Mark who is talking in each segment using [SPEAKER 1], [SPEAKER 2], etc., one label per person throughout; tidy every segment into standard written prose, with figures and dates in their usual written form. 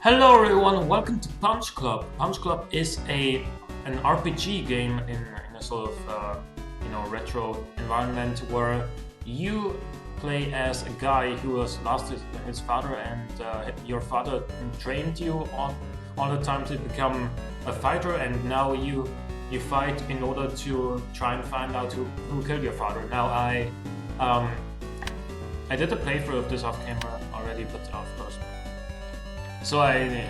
[SPEAKER 1] Hello everyone, welcome to Punch Club. Punch Club is an RPG game in a sort of retro environment where you play as a guy who has lost his father, and your father trained you all the time to become a fighter, and now you fight in order to try and find out who killed your father. Now I did a playthrough of this off camera already, but of course. So I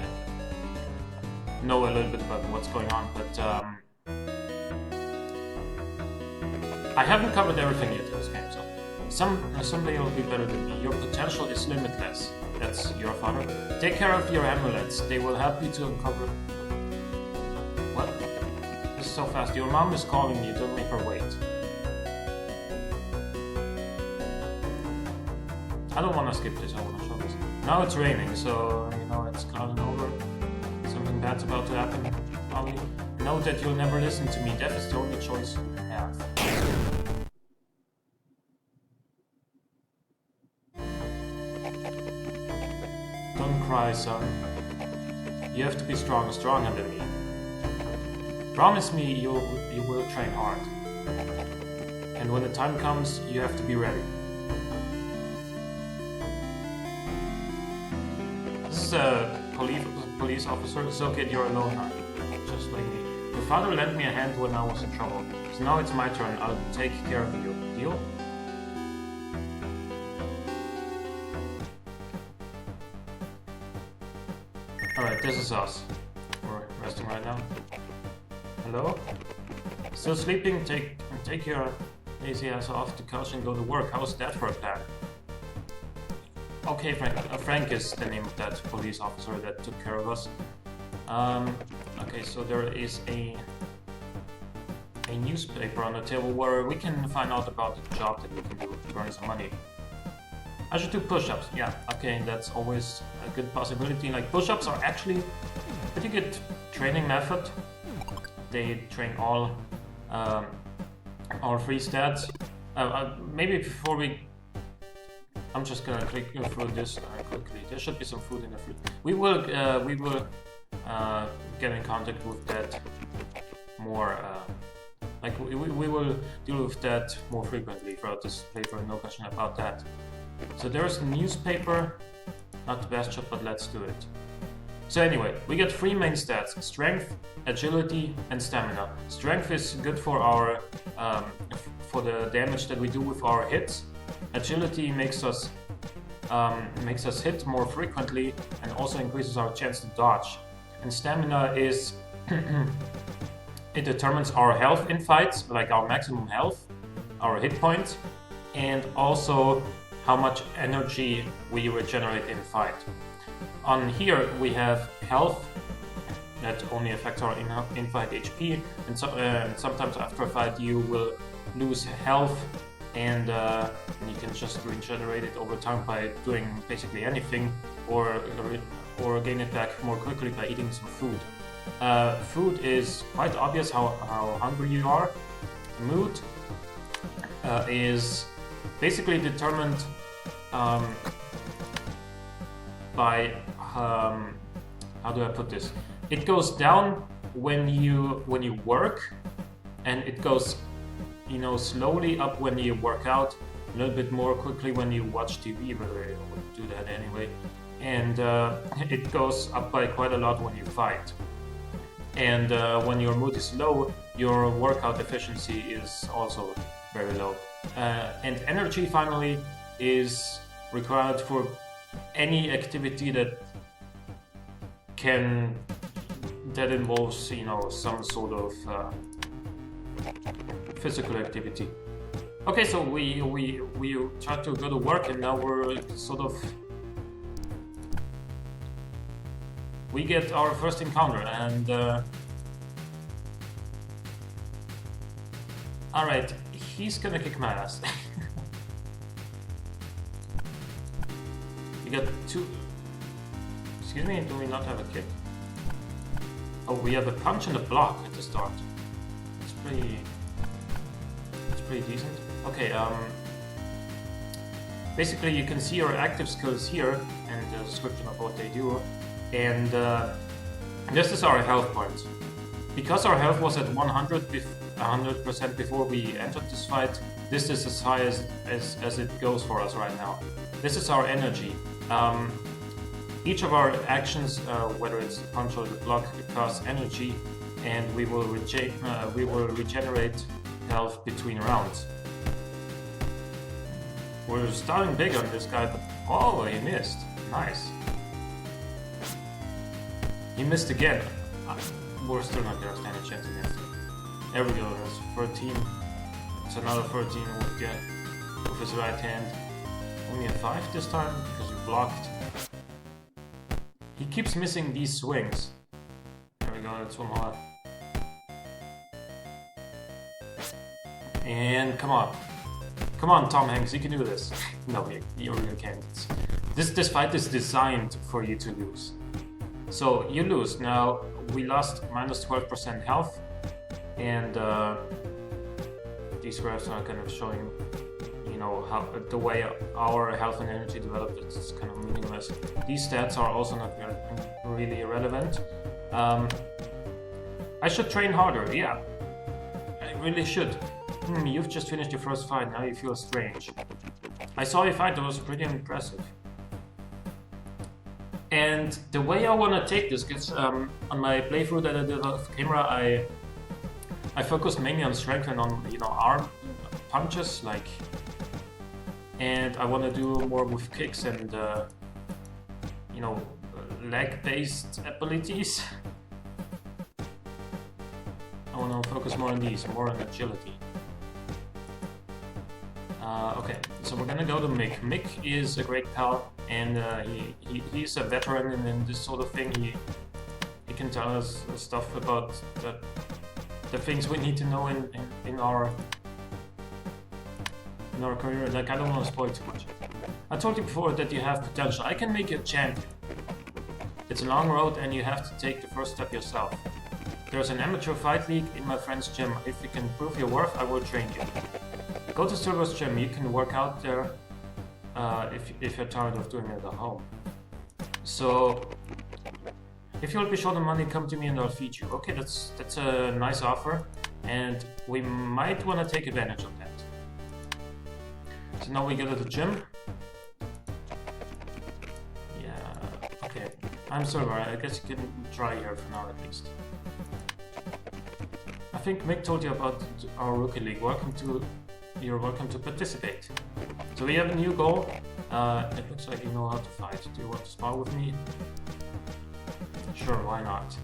[SPEAKER 1] know a little bit about what's going on, but I haven't covered everything yet in this game, so someday you'll be better than me. Your potential is limitless. That's your father. Take care of your amulets. They will help you to uncover... What? This is so fast. Your mom is calling you. Don't make her wait. I don't want to skip this. I want to show this. Now it's raining, so it's clouding over. Something bad's about to happen, probably. Know that you'll never listen to me. Death is the only choice you have. Don't cry, son. You have to be stronger than me. Promise me you will train hard. And when the time comes, you have to be ready. This is a police officer. It's okay, you're alone now. Just like me. Your father lent me a hand when I was in trouble. So now it's my turn. I'll take care of you. Deal? Alright, this is us. We're resting right now. Hello? Still sleeping? Take your lazy ass off the couch and go to work. How's that for a plan? Okay, Frank. Frank is the name of that police officer that took care of us. Okay, so there is a newspaper on the table where we can find out about the job that we can do to earn some money. I should do push-ups. Yeah, okay, that's always a good possibility. Like, push-ups are actually a pretty good training method. They train all three stats. Maybe before I'm just gonna click through this quickly. There should be some food in the fridge. We will get in contact with that more. We will deal with that more frequently throughout this playthrough. No question about that. So there's a newspaper, not the best shot, but let's do it. So anyway, we get three main stats: strength, agility, and stamina. Strength is good for our for the damage that we do with our hits. Agility makes us hit more frequently and also increases our chance to dodge. And stamina is it determines our health in fights, like our maximum health, our hit points, and also how much energy we regenerate in a fight. On here we have health that only affects our in-fight HP, and sometimes after a fight you will lose health. And you can just regenerate it over time by doing basically anything, or gain it back more quickly by eating some food. Food is quite obvious how hungry you are. Mood is basically determined by how do I put this? It goes down when you work, and it goes slowly up when you work out, a little bit more quickly when you watch TV, but I would do that anyway. And it goes up by quite a lot when you fight. And when your mood is low, your workout efficiency is also very low. And energy, finally, is required for any activity that involves, some sort of physical activity. Okay, so we tried to go to work, and now we're sort of... We get our first encounter, and... Alright, he's gonna kick my ass. We got two... Excuse me, do we not have a kick? Oh, we have a punch and a block at the start. It's pretty decent. Okay, basically you can see your active skills here and the description of what they do. And this is our health point. Because our health was at 100% before we entered this fight, this is as high as it goes for us right now. This is our energy. Each of our actions, whether it's the punch or the block, costs energy, and we will regenerate health between rounds. We're starting big on this guy, but oh, he missed. Nice. He missed again. We're still not gonna stand a chance against him. There we go. That's 13. It's another 13 with his right hand. Only a 5 this time because we blocked. He keeps missing these swings. There we go. That's one more. And come on. Come on, Tom Hanks, you can do this. No, you really can't. This fight is designed for you to lose. So you lose. Now we lost minus 12% health, and these graphs are kind of showing, you know, how the way our health and energy developed. It's kind of meaningless. These stats are also not really irrelevant. I should train harder. Yeah, I really should. You've just finished your first fight. Now you feel strange. I saw you fight. That was pretty impressive. And the way I want to take this, because on my playthrough that I did off camera, I focused mainly on strength and on, you know, arm punches, like, and I want to do more with kicks and you know, leg-based abilities. I want to focus more on these, more on agility. Okay, so we're gonna go to Mick. Mick is a great pal, and he's a veteran in this sort of thing. He can tell us stuff about the things we need to know in our career. Like, I don't want to spoil too much. I told you before that you have potential. I can make you a champion. It's a long road, and you have to take the first step yourself. There's an amateur fight league in my friend's gym. If you can prove your worth, I will train you. Go to Silver's gym. You can work out there if you're tired of doing it at home. So, if you'll be short on money, come to me and I'll feed you. Okay, that's a nice offer, and we might want to take advantage of that. So now we go to the gym. Yeah, okay. I'm Silver. I guess you can try here for now at least. I think Mick told you about our rookie league. You're welcome to participate. So we have a new goal. It looks like you know how to fight. Do you want to spar with me? Sure, why not?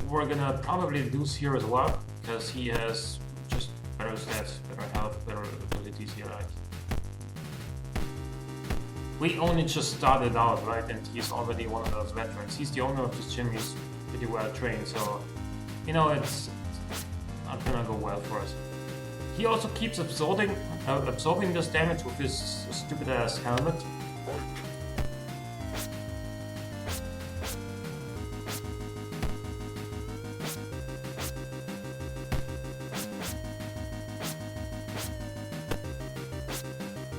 [SPEAKER 1] We're gonna probably lose here as well, because he has just better stats, better health, better abilities here. Right? We only just started out, right? And he's already one of those veterans. He's the owner of this gym. He's pretty well trained, so you know it's not gonna go well for us. He also keeps absorbing this damage with his stupid ass helmet.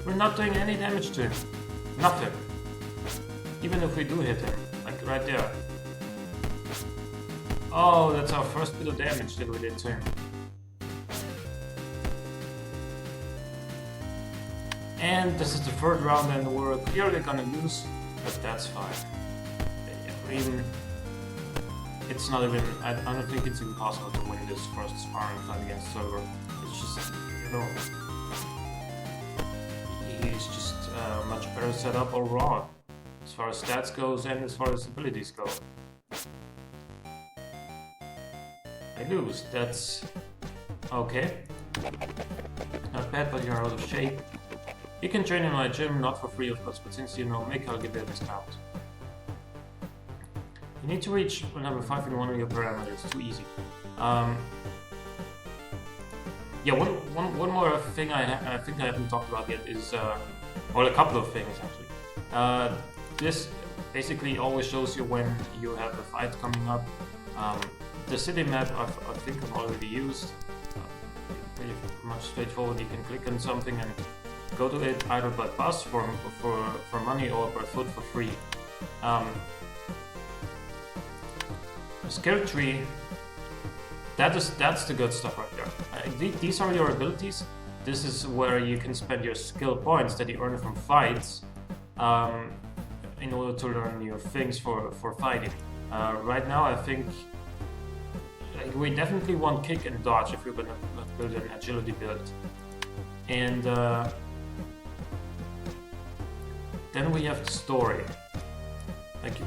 [SPEAKER 1] We're not doing any damage to him. Nothing. Even if we do hit him, like right there. Oh, that's our first bit of damage that we did to him. And this is the third round and we're clearly gonna lose, but that's fine. I mean, it's not even, I don't think it's impossible to win this first sparring fight against Silver. It's just, you know, he's just much better set up overall, as far as stats goes and as far as abilities go. I lose, that's okay. Not bad, but you're out of shape. You can train in my gym, not for free of course, but since you know Mick, I'll give you a discount. You need to reach level 5 in one of your parameters, too easy. Yeah, one more thing I think I haven't talked about yet is, well, a couple of things actually. This basically always shows you when you have a fight coming up. The city map I think I've already used. Pretty much straightforward. You can click on something and go to it either by bus for money or by foot for free. Skill tree, that's the good stuff right there. These are your abilities. This is where you can spend your skill points that you earn from fights in order to learn new things for fighting. Right now, I think we definitely want kick and dodge if we're gonna build an agility build. And then we have the story. Like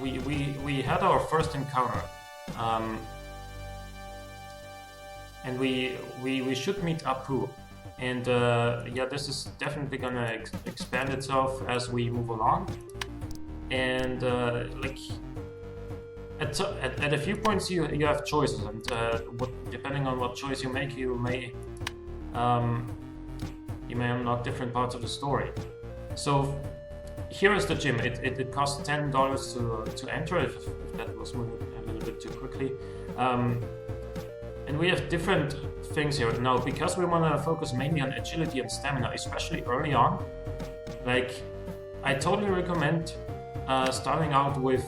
[SPEAKER 1] we had our first encounter, and we should meet Apu. And yeah, this is definitely gonna expand itself as we move along. And like at a few points you have choices, and depending on what choice you make, you may unlock different parts of the story. So here is the gym. It costs $10 to enter, if that was moving a little bit too quickly. And we have different things here. Now, because we want to focus mainly on agility and stamina, especially early on, like, I totally recommend starting out with,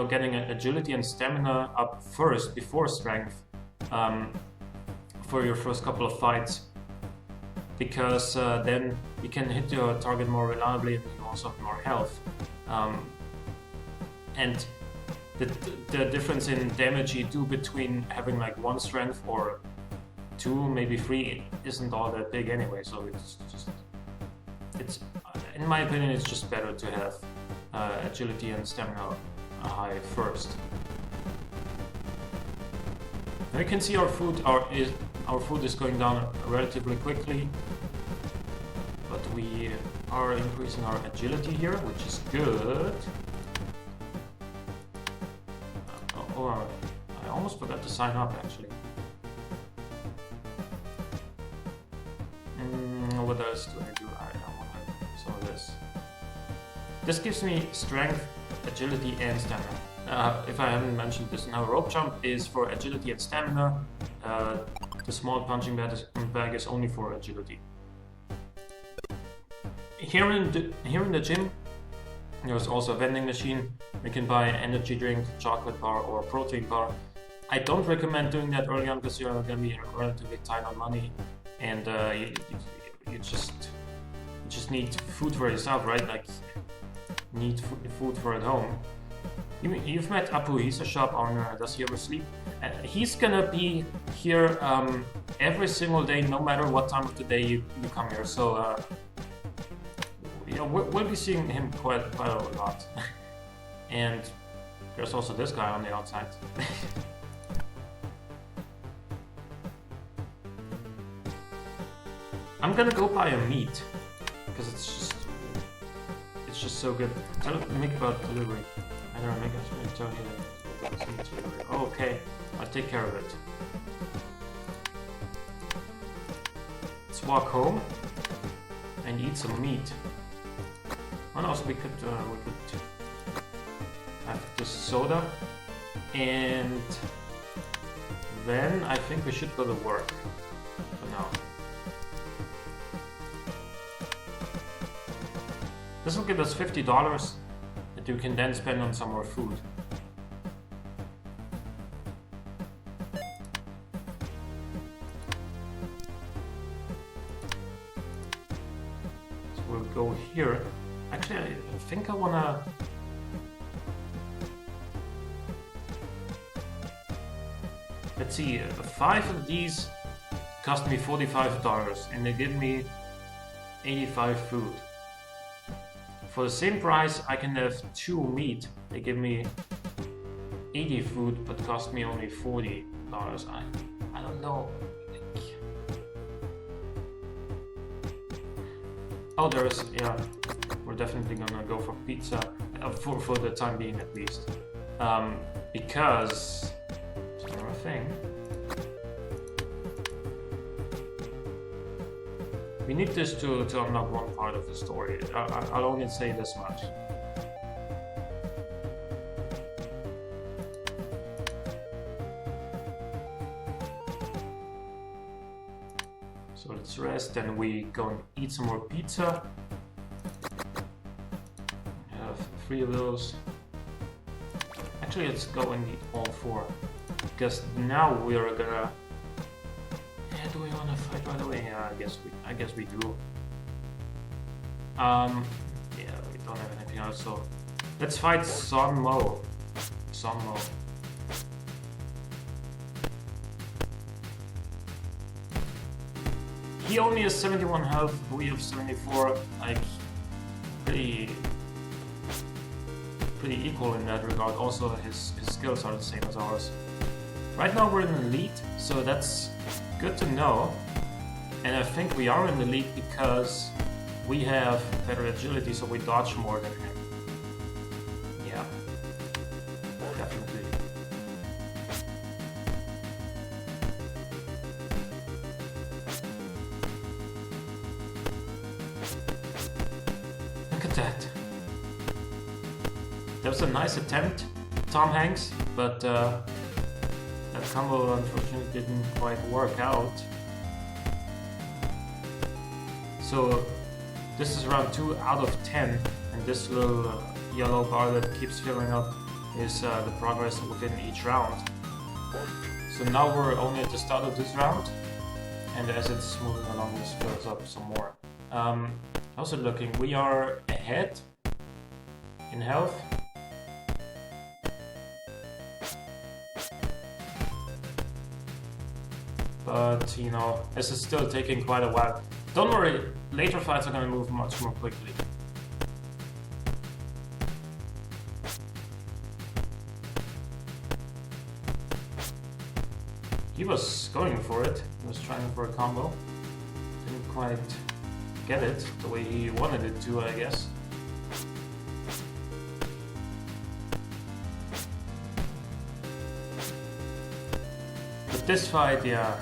[SPEAKER 1] getting agility and stamina up first before strength for your first couple of fights. Because then you can hit your target more reliably and you also have more health. And the difference in damage you do between having like 1 strength or 2, maybe 3, isn't all that big anyway. So it's in my opinion, it's just better to have agility and stamina high first. Now you can see our food is going down relatively quickly, but we are increasing our agility here, which is good. I almost forgot to sign up actually. What else do I do? I want some of this. This gives me strength, agility, and stamina. If I haven't mentioned this now, rope jump is for agility and stamina. The small punching bag is only for agility. Here in the gym, there's also a vending machine. We can buy an energy drink, chocolate bar, or a protein bar. I don't recommend doing that early on because you're going to be relatively tight on money, and you just need food for yourself, right? Like, need food for at home. You've met Apu. He's a shop owner. Does he ever sleep? He's gonna be here every single day, no matter what time of the day you come here. So we'll be seeing him quite a lot. And there's also this guy on the outside. I'm gonna go buy a meat because it's just so good. Tell Mick about delivery. I don't know, Mick has been telling you that it's meat delivery. Oh, okay, I'll take care of it. Let's walk home and eat some meat. And also we could have this soda, and then I think we should go to work for now. This will give us $50 that you can then spend on some more food. So we'll go here. Actually, I think I wanna... Let's see, 5 of these cost me $45 and they give me 85 food. For the same price, I can have 2 meat. They give me 80 food, but cost me only $40. I don't know. Oh, there's, yeah, we're definitely gonna go for pizza, for the time being at least. Because, it's another thing. We need this to unlock one part of the story. I'll only say this much. So let's rest, then we go and eat some more pizza. We have 3 of those. Actually, let's go and eat all 4. Because now we are gonna... Yeah, do we want to fight right away? Yeah, I guess we do. Yeah, we don't have anything else, so... Let's fight Son Mo. Son Mo. He only has 71 health, we have 74, like, pretty equal in that regard. Also, his skills are the same as ours. Right now we're in the lead, so that's good to know. And I think we are in the lead because we have better agility, so we dodge more than him. Yeah, definitely. Look at that. That was a nice attempt, Tom Hanks, but that combo unfortunately didn't quite work out. So this is round 2 out of 10, and this little yellow bar that keeps filling up is the progress within each round. So now we're only at the start of this round, and as it's moving along, this fills up some more. Also looking, we are ahead in health. But, you know, this is still taking quite a while. Don't worry, later fights are gonna move much more quickly. He was going for it. He was trying for a combo. Didn't quite get it the way he wanted it to, I guess. But this fight, yeah,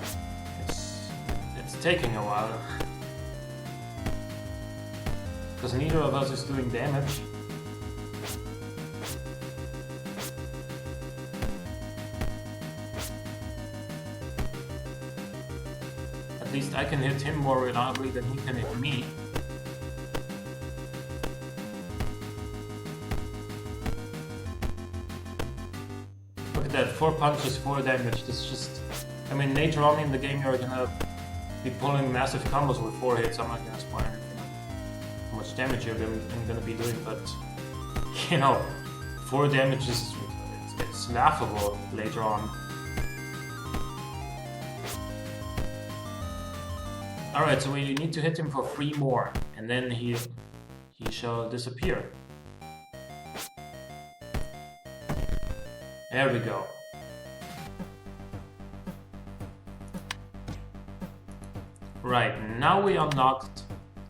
[SPEAKER 1] it's taking a while. Because neither of us is doing damage. At least I can hit him more reliably than he can hit me. Look at that, 4 punches, 4 damage. This is just... I mean, later on in the game you're gonna be pulling massive combos with 4 hits. I'm not gonna spoil anything. How much damage you're gonna be doing, but... You know, 4 damage is... It's laughable later on. Alright, so we need to hit him for 3 more, and then he shall disappear. There we go. Right, now we unlocked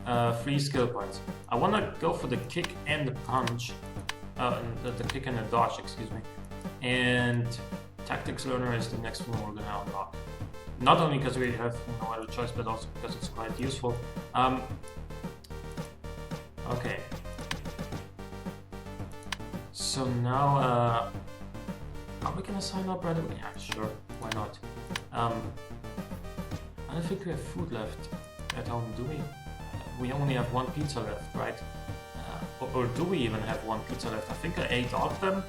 [SPEAKER 1] 3 skill points. I want to go for the kick and the punch. The kick and the dodge, excuse me. And Tactics Learner is the next one we're going to unlock. Not only because we have no other choice, but also because it's quite useful. Okay. So now, are we gonna sign up right away? Yeah, sure. Why not? I don't think we have food left at home, do we? We only have 1 pizza left, right? Or do we even have 1 pizza left? I think I ate all of them.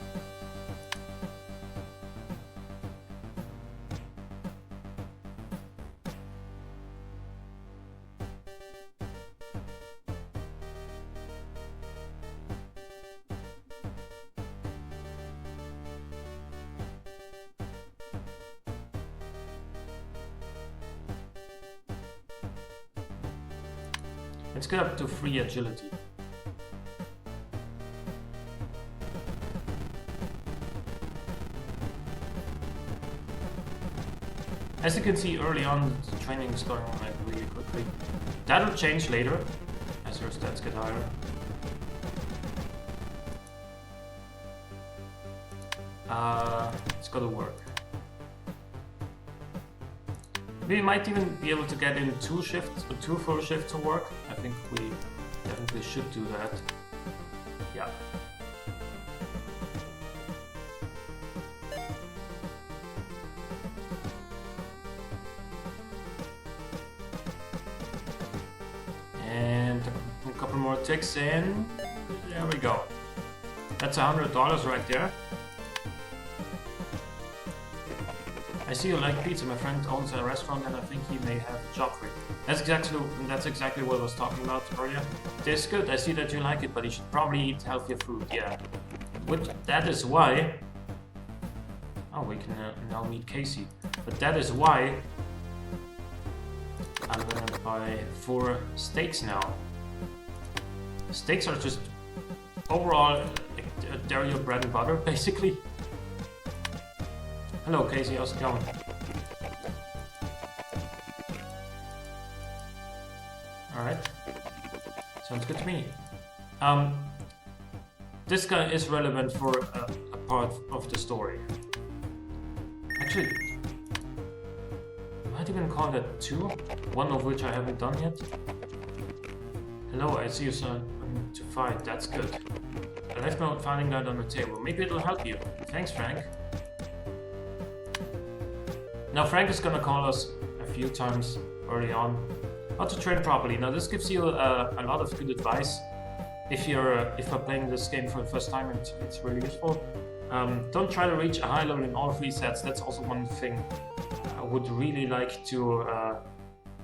[SPEAKER 1] Let's get up to 3 agility. As you can see early on, the training is going like really quickly. That'll change later, as your stats get higher. It's gotta work. We might even be able to get in 2 shifts, 2 full shifts of work. I think we definitely should do that. Yeah. ticks in. There we go. That's $100 right there. I see you like pizza. My friend owns a restaurant and I think he may have a job for you. That's exactly what I was talking about earlier. It tastes good. I see that you like it, but you should probably eat healthier food. Yeah. That is why... Oh, we can now meet Casey. But that is why I'm gonna buy 4 steaks now. Steaks are just overall they're your bread and butter, basically. Hello, Casey. How's it going? All right. Sounds good to me. This guy is relevant for a part of the story. Actually, I might even call that 2, one of which I haven't done yet. Hello, I see you, son. I'm to fight. That's good. I left my finding guide on the table. Maybe it'll help you. Thanks, Frank. Now, Frank is gonna call us a few times early on how to train properly. Now, this gives you a lot of good advice if you're playing this game for the first time. It's really useful. Don't try to reach a high level in all 3 sets. That's also one thing I would really like to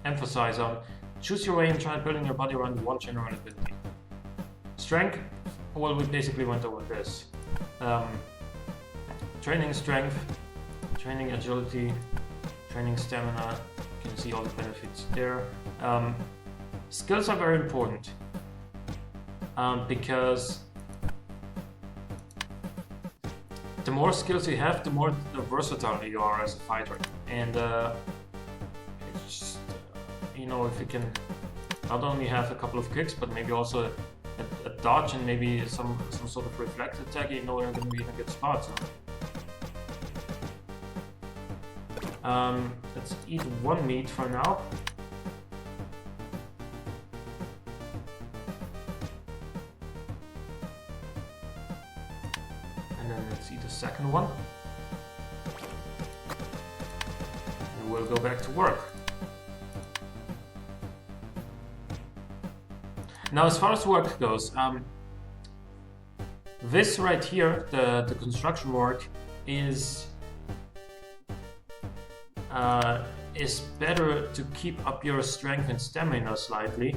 [SPEAKER 1] emphasize on. Choose your way and try building your body around one general ability. Strength, well, we basically went over this. Training strength, training agility, training stamina. You can see all the benefits there. Skills are very important because the more skills you have, the more versatile you are as a fighter. And it's just, you know, if you can not only have a couple of kicks, but maybe also a dodge and maybe some sort of reflect attack, you know you're going to be in a good spot. So. Let's eat 1 meat for now. And then let's eat the second one. And we'll go back to work. Now, as far as work goes, this right here, the construction work, is better to keep up your strength and stamina slightly,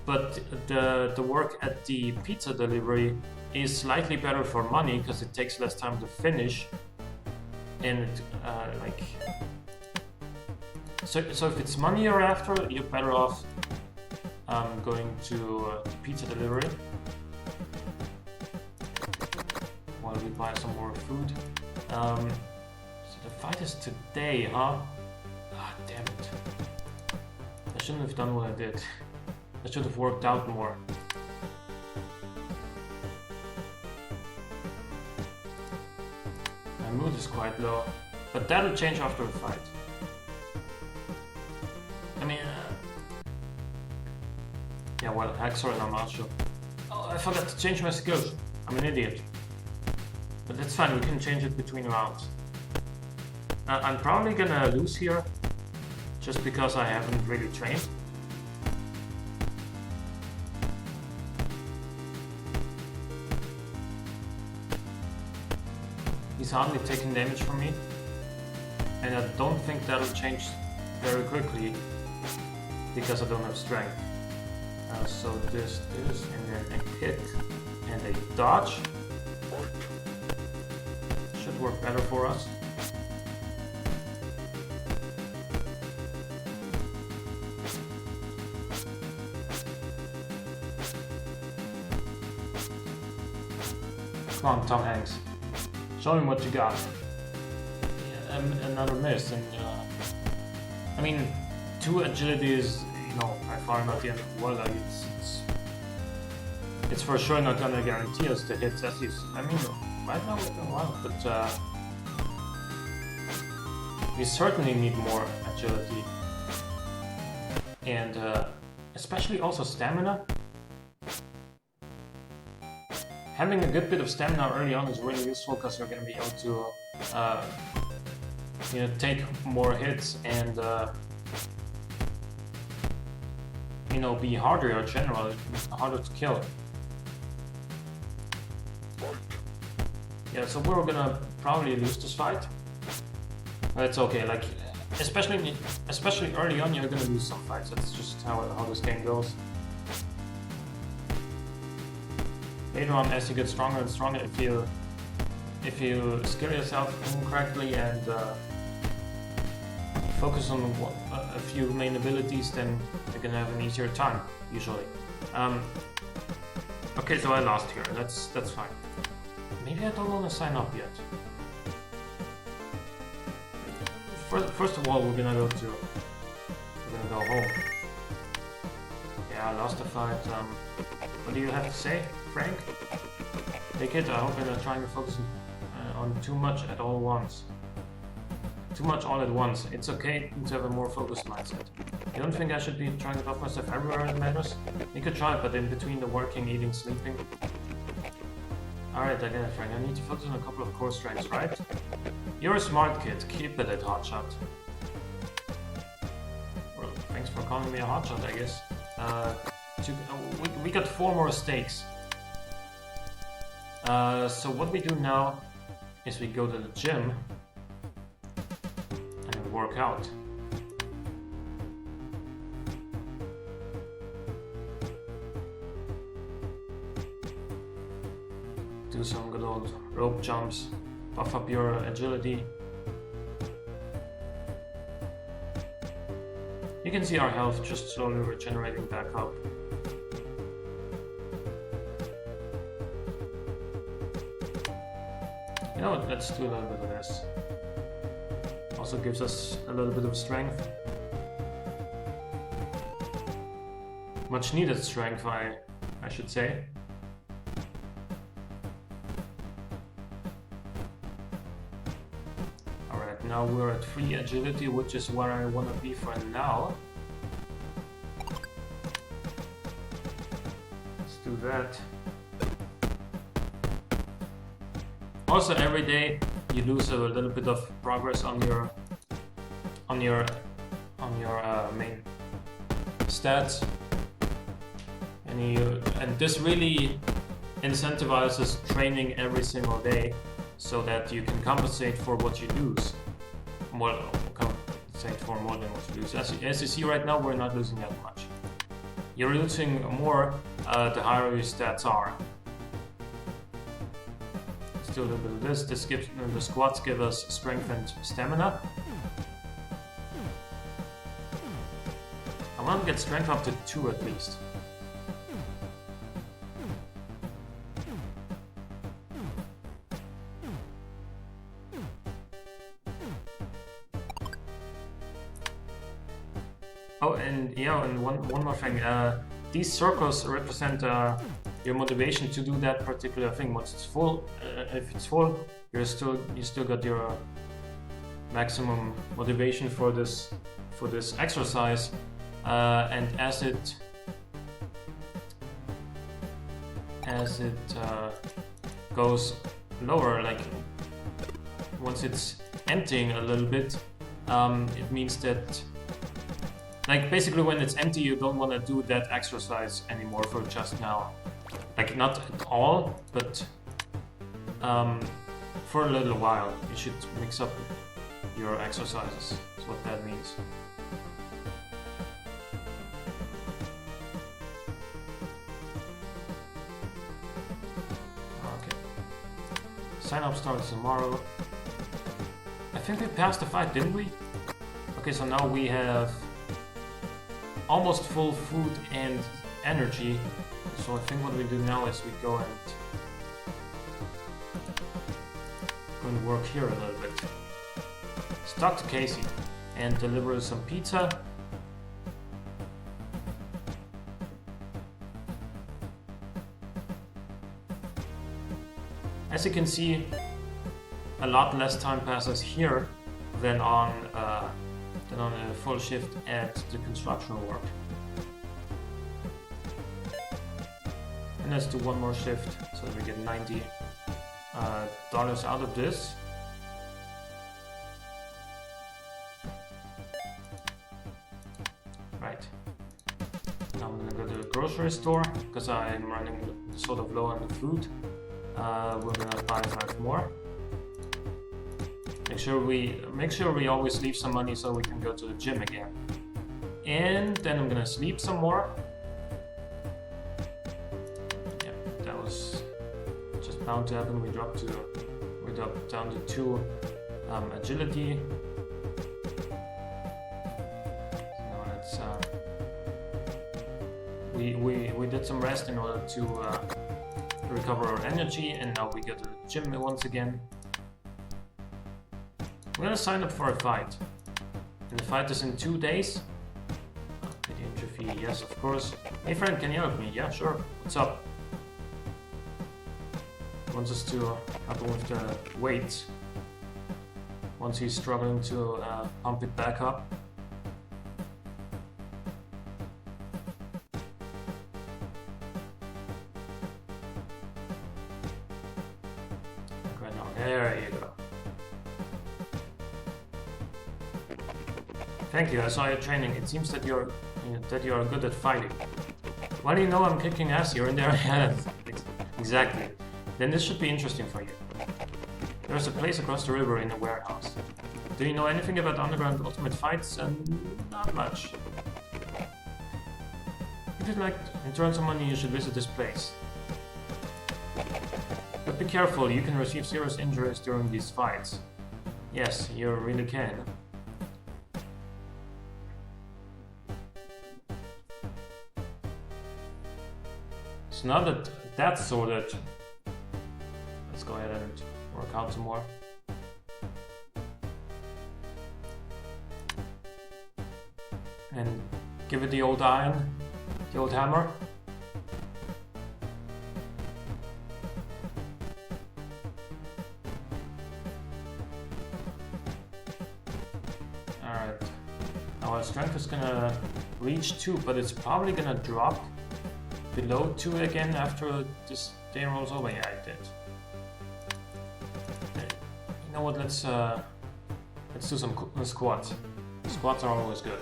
[SPEAKER 1] but the work at the pizza delivery is slightly better for money because it takes less time to finish, and so if it's money you're after, you're better off going to pizza delivery while we buy some more food. The fight is today, huh? Ah, damn it. I shouldn't have done what I did. I should have worked out more. My mood is quite low, but that'll change after the fight. I mean, yeah, well, Haxor and Amasho. Oh, I forgot to change my skills. I'm an idiot. But that's fine, we can change it between rounds. I'm probably gonna lose here, just because I haven't really trained. He's hardly taking damage from me, and I don't think that'll change very quickly, because I don't have strength. So this, and then a hit, and a dodge. Should work better for us. Come on, Tom Hanks. Show him what you got. Yeah, another miss, and I mean, 2 agility is, you know, by far not the end of the world. Like it's for sure not gonna guarantee us the hits as you. I mean, right now we're doing well, but we certainly need more agility, and especially also stamina. Having a good bit of stamina early on is really useful because you're going to be able to, you know, take more hits and, you you know, be harder or general, harder to kill. Yeah, so we're gonna probably lose this fight. But it's okay, like, especially early on, you're gonna lose some fights. That's just how this game goes. Later on, as you get stronger and stronger, if you skill yourself correctly and focus on a few main abilities, then you're gonna have an easier time, usually. Okay, so I lost here. That's fine. Maybe I don't want to sign up yet. First of all, we're gonna go home. Yeah, I lost the fight. What do you have to say, Frank? Hey kid, I hope you're not trying to focus on too much at all once. Too much all at once. It's okay to have a more focused mindset. You don't think I should be trying to buff myself everywhere it matters? You could try, but in between the working, eating, sleeping. Alright, I get it, Frank. I need to focus on a couple of core strengths, right? You're a smart kid. Keep it at hotshot. Well, thanks for calling me a hotshot, I guess. We got 4 more stakes. So what we do now is we go to the gym and work out. Do some good old rope jumps, buff up your agility. You can see our health just slowly regenerating back up. You know what, let's do a little bit of this. Also gives us a little bit of strength. Much needed strength, I should say. Alright, now we're at 3 agility, which is where I want to be for now. Let's do that. Also, every day you lose a little bit of progress on your main stats, and this really incentivizes training every single day, so that you can compensate for what you lose. Well, compensate for more than what you lose. As you see right now, we're not losing that much. You're losing more the higher your stats are. Do a little bit of this. This gives the squats give us strength and stamina. I want to get strength up to 2 at least. Oh, and yeah, and one more thing. These circles represent your motivation to do that particular thing. Once it's full, if it's full, you still got your maximum motivation for this exercise, and as it goes lower, like once it's emptying a little bit, it means that, like, basically when it's empty, you don't want to do that exercise anymore for just now. Like, not at all, but for a little while. You should mix up your exercises. That's what that means. Okay. Sign up starts tomorrow. I think we passed the fight, didn't we? Okay, so now we have almost full food and energy. So I think what we do now is we go and work here a little bit. Let's talk to Casey and deliver some pizza. As you can see, a lot less time passes here than on a full shift at the construction work. And let's do one more shift so that we get $90 out of this. Right. Now grocery store because I'm running sort of low on the food. We're gonna buy 5 more. Make sure we always leave some money so we can go to the gym again. And then I'm gonna sleep some more. Yeah, that was just bound to happen. We dropped down to 2 agility. Now let's we did some rest in order to recover our energy, and now we go to the gym once again. We're gonna sign up for a fight. And the fight is in 2 days. Pay the entry fee, yes, of course. Hey friend, can you help me? Yeah, sure. What's up? Wants us to help him with the weights. Once he's struggling to pump it back up. Right now, there you go. Thank you, I saw your training. It seems that you're good at fighting. Why do you know I'm kicking ass here and there? Yeah, exactly. Then this should be interesting for you. There's a place across the river in a warehouse. Do you know anything about underground ultimate fights? Not much. If you'd like to earn some money, you should visit this place. But be careful, you can receive serious injuries during these fights. Yes, you really can. So now that that's sorted, let's go ahead and work out some more. And give it the old iron, the old hammer. Alright, now our strength is gonna reach 2, but it's probably gonna drop below 2 again after this day rolls over. Yeah, it did. You know what? Let's do some squats. Squats are always good.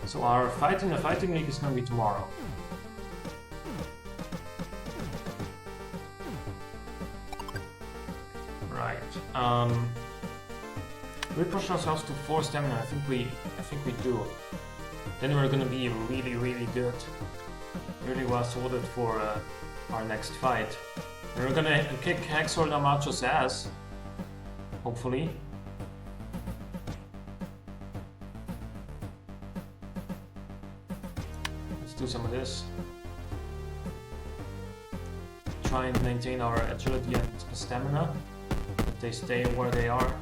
[SPEAKER 1] So our fight in the fighting league is going to be tomorrow. Right. We push ourselves to 4 stamina. I think we do. Then we're gonna be really good, really well sorted for our next fight. We're gonna kick Haxor Damacho's ass, hopefully. Let's do some of this. Try and maintain our agility and stamina. That they stay where they are.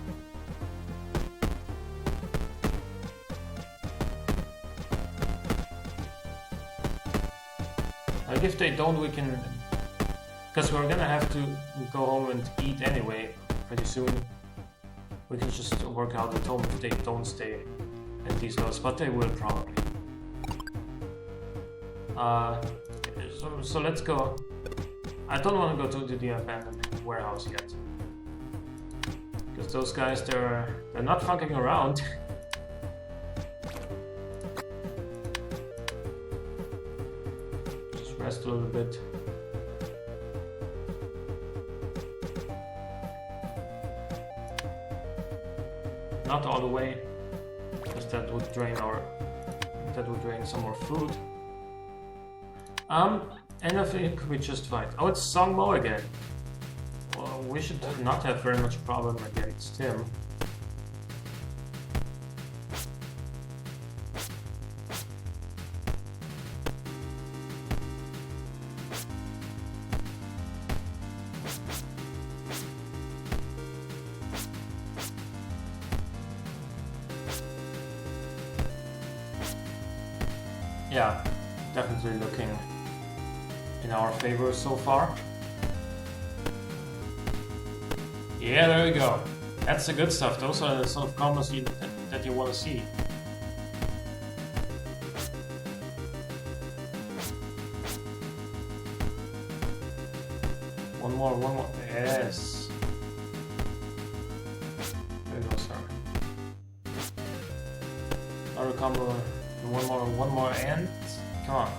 [SPEAKER 1] Like if they don't, we can, because we're gonna have to go home and eat anyway pretty soon. We can just work out at home if they don't stay at these levels, but they will probably. So let's go. I don't want to go to the abandoned warehouse yet, because those guys they're not fucking around. Rest a little bit. Not all the way, because that would drain some more food. And I think we just fight. Oh, it's Song Mo again. Well, we should not have very much problem against him. Yeah, definitely looking in our favor so far. Yeah, there we go. That's the good stuff. Those are the sort of combos that you want to see. One more. Yes. Another combo. One more, and come on.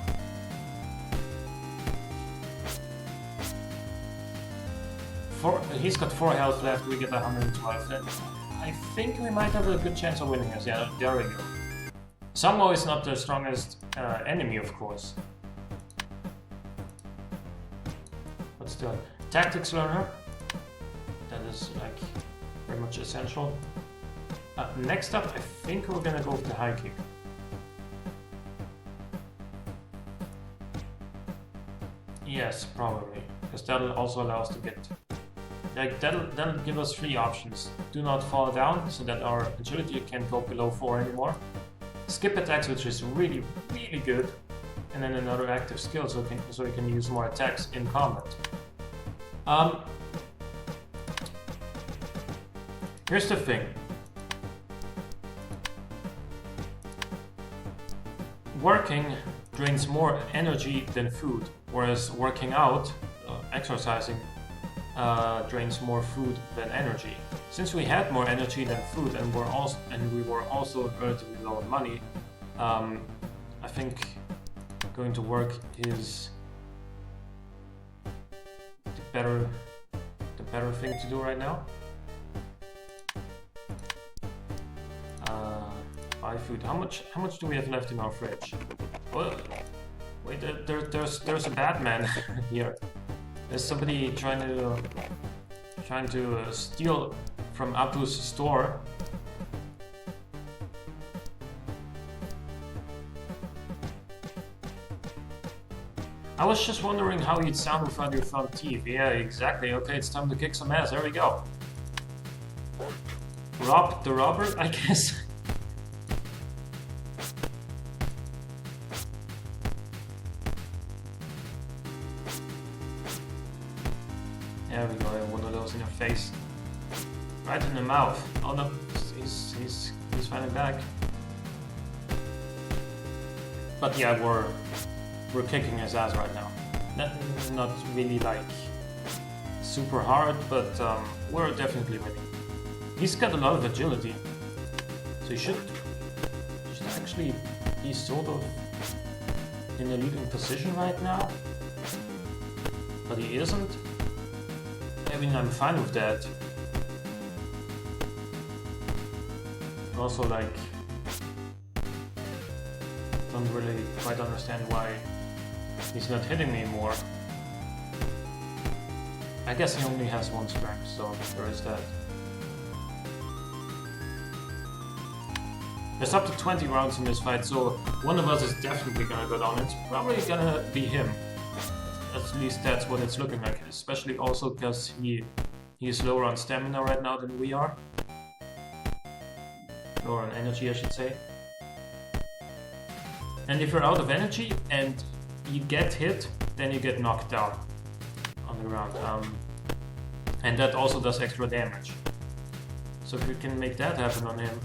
[SPEAKER 1] He's got 4 health left. We get 112. Then I think we might have a good chance of winning this. Yeah, there we go. Samo is not the strongest enemy, of course. But still, tactics learner. That is like very much essential. Next up, I think we're gonna go with the high kick. Yes, probably, because that'll also allow us to get. Like that'll give us 3 options. Do not fall down, so that our agility can't go below 4 anymore. Skip attacks, which is really, really good. And then another active skill, so we can use more attacks in combat. Here's the thing. Working drains more energy than food, whereas working out, exercising, drains more food than energy. Since we had more energy than food, and we were also relatively low on money, I think going to work is the better thing to do right now. Buy food. How much do we have left in our fridge? Well, wait, there's a bad man here. There's somebody trying to steal from Apu's store. I was just wondering how you'd sound without your front teeth. Yeah, exactly. Okay, it's time to kick some ass. There we go. Rob the robber, I guess. There we go, one of those in your face. Right in the mouth. Oh no, he's fighting back. But yeah, we're kicking his ass right now. Not really like super hard, but we're definitely winning. He's got a lot of agility, so he should actually be sort of in a leading position right now. But he isn't. I mean, I'm fine with that. Also, like, don't really quite understand why he's not hitting me more. I guess he only has 1 strength, so there is that. There's up to 20 rounds in this fight, so one of us is definitely gonna go down. It's probably gonna be him. At least that's what it's looking like, especially also because he's lower on stamina right now than we are. Lower on energy, I should say. And if you're out of energy and you get hit, then you get knocked down on the ground. And that also does extra damage. So if we can make that happen on him,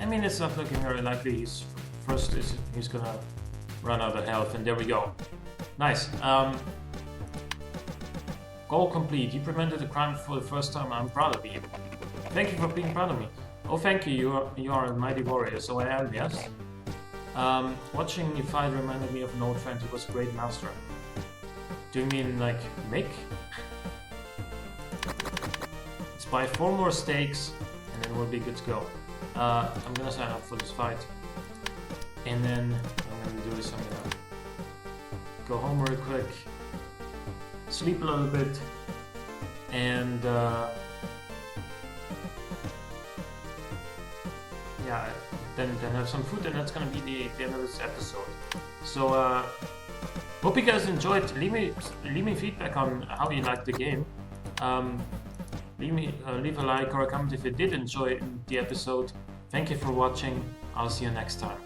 [SPEAKER 1] I mean, it's not looking very likely. He's gonna run out of health, and there we go. Nice. Goal complete. You prevented a crime for the first time. I'm proud of you. Thank you for being proud of me. Oh, thank you. You are a mighty warrior. So I am, yes. Watching you fight reminded me of an old friend who was a great master. Do you mean like Mick? Let's buy 4 more steaks, and then we'll be good to go. I'm gonna sign up for this fight, and then I'm gonna do this. I'm gonna go home real quick, sleep a little bit, and yeah, then have some food, and that's gonna be the end of this episode. So hope you guys enjoyed. Leave me feedback on how you liked the game. Leave a like or a comment if you did enjoy the episode. Thank you for watching. I'll see you next time.